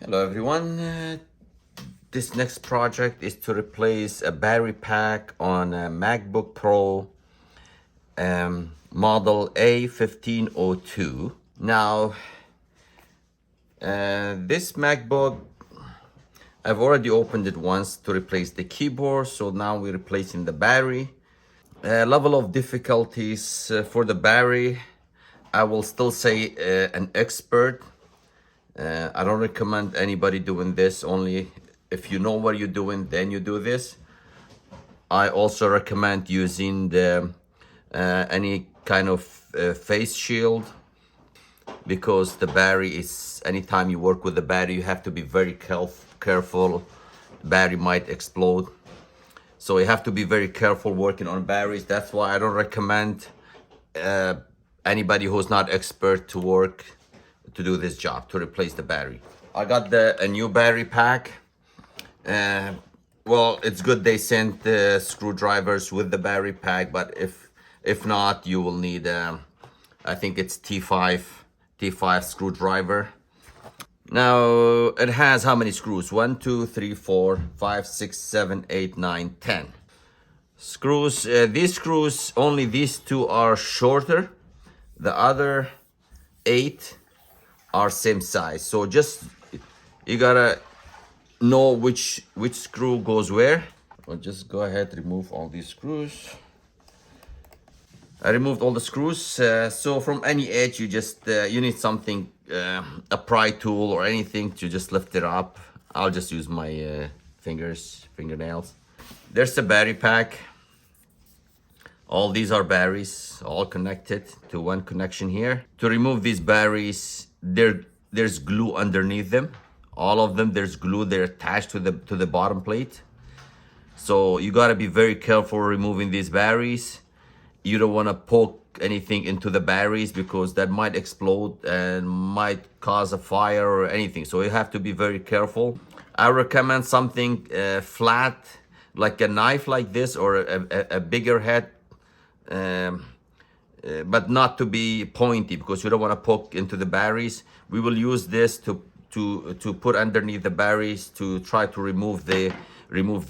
Hello everyone. This next project is to replace a battery pack on a MacBook Pro model A1502. Now, this MacBook, I've already opened it once to replace the keyboard, so now we're replacing the battery. Level of difficulties for the battery, I will still say an expert. I don't recommend anybody doing this. Only if you know what you're doing, then you do this. I also recommend using the any kind of face shield, because the battery is, anytime you work with the battery, you have to be very careful. The battery might explode, so you have to be very careful working on batteries. That's why I don't recommend anybody who's not expert to do this job, to replace the battery. I got a new battery pack. Well, it's good they sent the screwdrivers with the battery pack, but if not, you will need I think it's T5 screwdriver. Now it has how many screws? 1, 2, 3, 4, 5, 6, 7, 8, 9, 10 screws. These screws, only these two are shorter. The other 8 are same size. So just, you gotta know which screw goes where. I'll just go ahead, remove all these screws. I removed all the screws. So from any edge, you need something, a pry tool or anything to just lift it up. I'll just use my fingernails. There's the battery pack. All these are batteries, all connected to one connection here. To remove these batteries, there's glue underneath them. All of them, there's glue. They're attached to the bottom plate. So you gotta be very careful removing these batteries. You don't wanna poke anything into the batteries, because that might explode and might cause a fire or anything. So you have to be very careful. I recommend something flat, like a knife like this, or a bigger head, but not to be pointy, because you don't want to poke into the batteries. We will use this to put underneath the batteries to try to remove the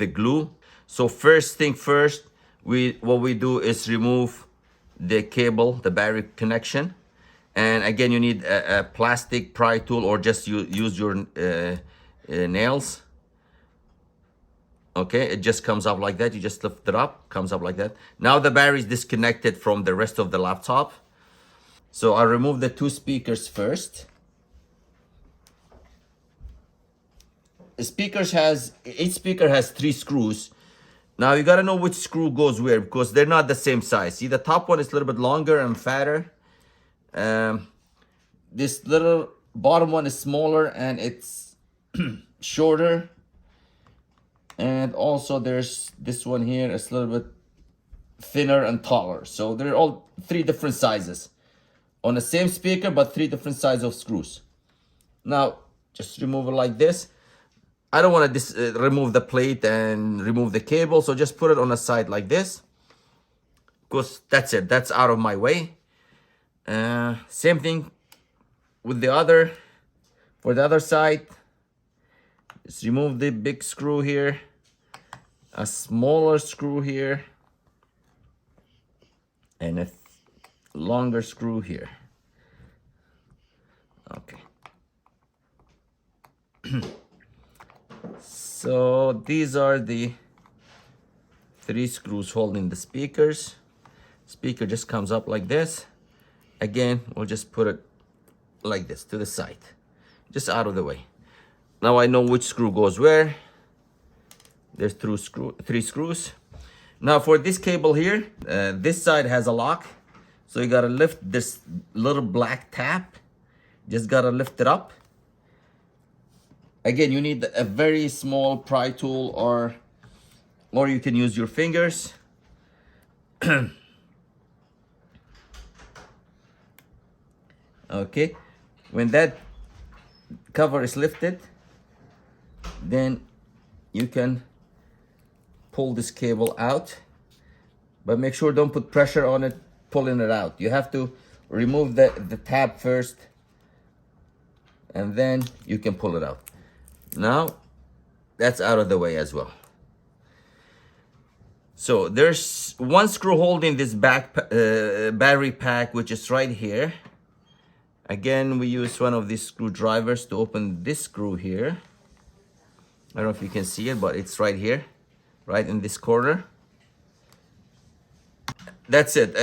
glue. So first thing first, what we do is remove the cable, the battery connection. And again, you need a plastic pry tool, or just use your nails. Okay, it just comes up like that. You just lift it up, comes up like that. Now the battery is disconnected from the rest of the laptop. So I remove the 2 speakers first. Each speaker has 3 screws. Now you gotta know which screw goes where, because they're not the same size. See, the top one is a little bit longer and fatter. This little bottom one is smaller and it's shorter. And also there's this one here, it's a little bit thinner and taller. So they're all 3 different sizes on the same speaker, but 3 different sizes of screws. Now just remove it like this. I don't want to remove the plate and remove the cable, so just put it on the side like this, because that's it, that's out of my way. Same thing with for the other side. Just remove the big screw here, a smaller screw here, and a longer screw here. Okay. So these are the 3 screws holding the speakers. Speaker just comes up like this. Again, we'll just put it like this to the side, just out of the way. Now I know which screw goes where. There's 3 screws. Now for this cable here, this side has a lock. So you gotta lift this little black tab. Just gotta lift it up. Again, you need a very small pry tool, or you can use your fingers. Okay, when that cover is lifted, then you can pull this cable out, but make sure don't put pressure on it pulling it out. You have to remove the tab first, and then you can pull it out. Now that's out of the way as well. So there's one screw holding this back battery pack, which is right here. Again, we use one of these screwdrivers to open this screw here. I don't know if you can see it, but it's right here, right in this corner. That's it.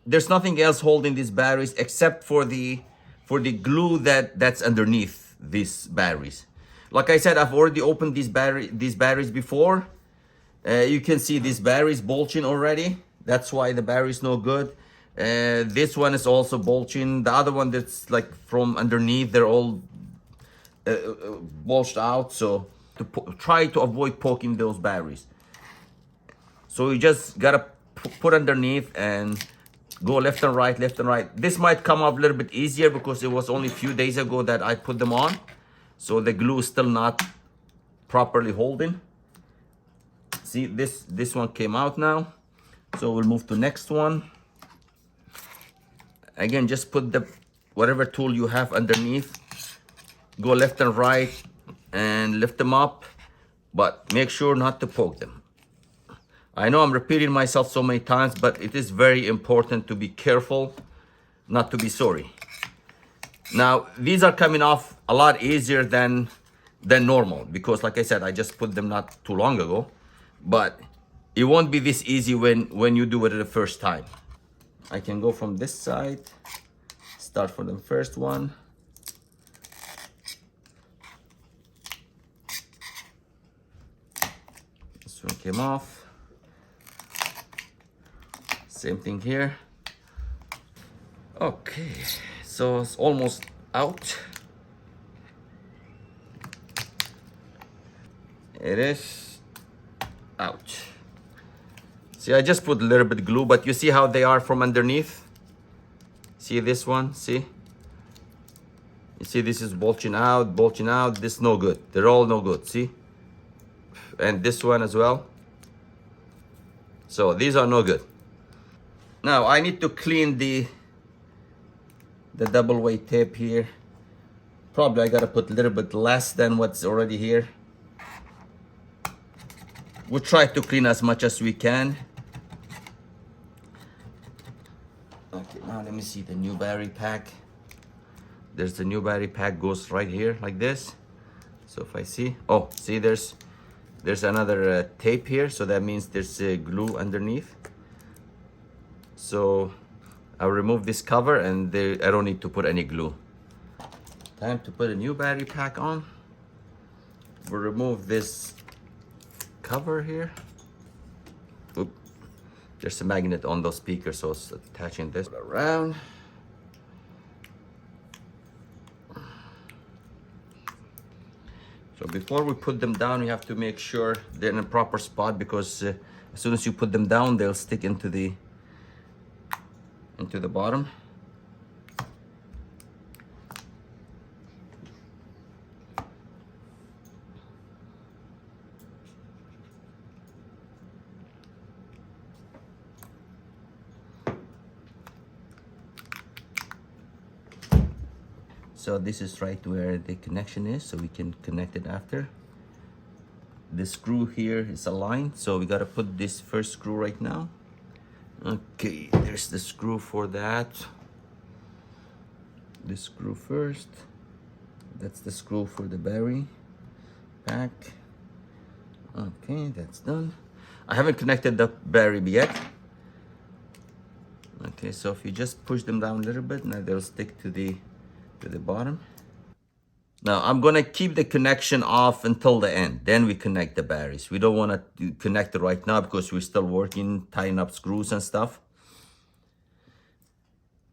There's nothing else holding these batteries except for the glue that's underneath these batteries. Like I said, I've already opened these batteries before. You can see these batteries bulging already. That's why the battery is no good. This one is also bulging. The other one that's like from underneath, they're all bulged out. So try to avoid poking those batteries. So you just gotta put underneath and go left and right, left and right. This might come off a little bit easier because it was only a few days ago that I put them on. So the glue is still not properly holding. See, this one came out now. So we'll move to next one. Again, just put the whatever tool you have underneath. Go left and right and lift them up, but make sure not to poke them. I know I'm repeating myself so many times, but it is very important to be careful, not to be sorry. Now, these are coming off a lot easier than normal because, like I said, I just put them not too long ago. But it won't be this easy when you do it the first time. I can go from this side, start from the first one. This one came off. Same thing here. Okay, so it's almost out. It is out. See, I just put a little bit of glue, but you see how they are from underneath? See this one, see? You see this is bulging out, this no good. They're all no good, see? And this one as well. So these are no good. Now I need to clean the double weight tape here. Probably I gotta put a little bit less than what's already here. We'll try to clean as much as we can. Okay, now let me see the new battery pack. There's the new battery pack, goes right here like this. So if I see, oh, see there's another tape here, so that means there's glue underneath. So I'll remove this cover and I don't need to put any glue. Time to put a new battery pack on. We'll remove this cover here. Oop. There's a magnet on those speakers, so it's attaching this around. So before we put them down, you have to make sure they're in a proper spot, because as soon as you put them down, they'll stick into the bottom. So this is right where the connection is, so we can connect it after. The screw here is aligned, so we gotta put this first screw right now. Okay, there's the screw for that. This screw first. That's the screw for the battery pack. Okay, that's done. I haven't connected the battery yet. Okay, so if you just push them down a little bit, now they'll stick to the bottom. Now I'm gonna keep the connection off until the end, then we connect the batteries. We don't want to connect it right now because we're still working, tying up screws and stuff.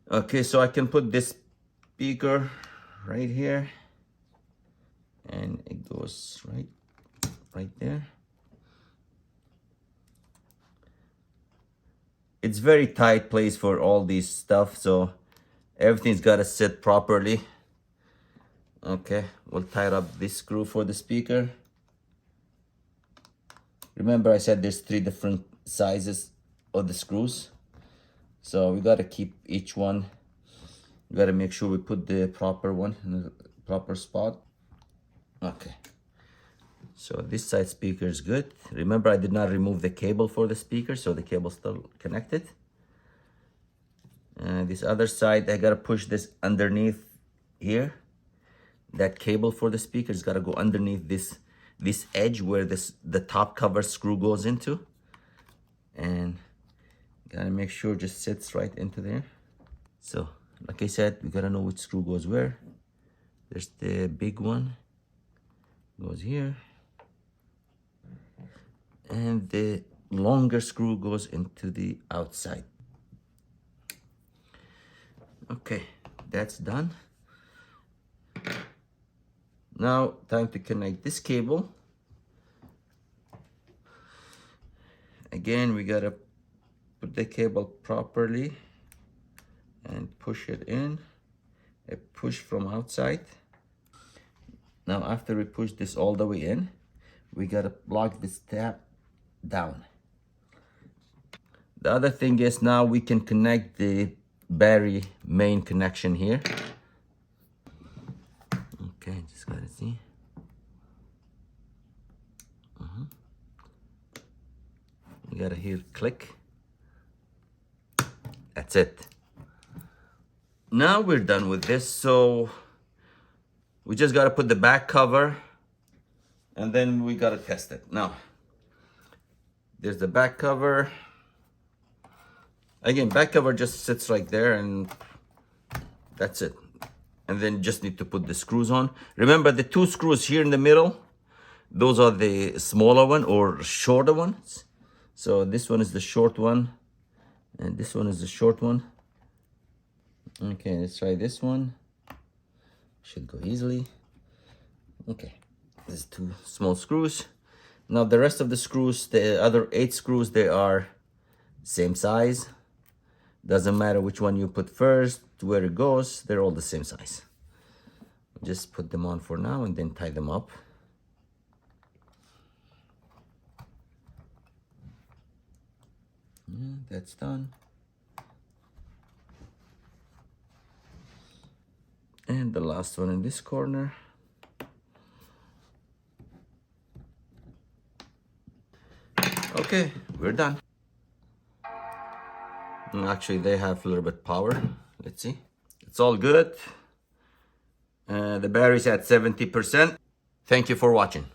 Okay, so I can put this speaker right here, and it goes right there. It's very tight place for all these stuff, so everything's got to sit properly. Okay, we'll tie up this screw for the speaker. Remember I said there's 3 different sizes of the screws, so we got to keep each one. We got to make sure we put the proper one in the proper spot. Okay, So this side speaker is good. Remember, I did not remove the cable for the speaker, so the cable's still connected. And this other side, I gotta push this underneath here. That cable for the speaker has gotta go underneath this edge where the top cover screw goes into. And gotta make sure it just sits right into there. So, like I said, we gotta know which screw goes where. There's the big one, goes here. And the longer screw goes into the outside. Okay, that's done. Now, time to connect this cable. Again, we gotta put the cable properly and push it in. A push from outside. Now, after we push this all the way in, we gotta lock this tab down. The other thing is now we can connect the battery main connection here. Okay, just gotta see. You gotta hear click. That's it. Now we're done with this, so we just gotta put the back cover and then we gotta test it. Now, there's the back cover. Again, back cover just sits right there and that's it. And then just need to put the screws on. Remember the two screws here in the middle, those are the smaller one or shorter ones. So this one is the short one and this one is the short one. Okay, let's try this one. Should go easily. Okay, there's two small screws. Now the rest of the screws, the other 8 screws, they are same size. Doesn't matter which one you put first, where it goes, they're all the same size. Just put them on for now and then tie them up. Yeah, that's done. And the last one in this corner. Okay, we're done. Actually, they have a little bit power. Let's see. It's all good. The battery's at 70%. Thank you for watching.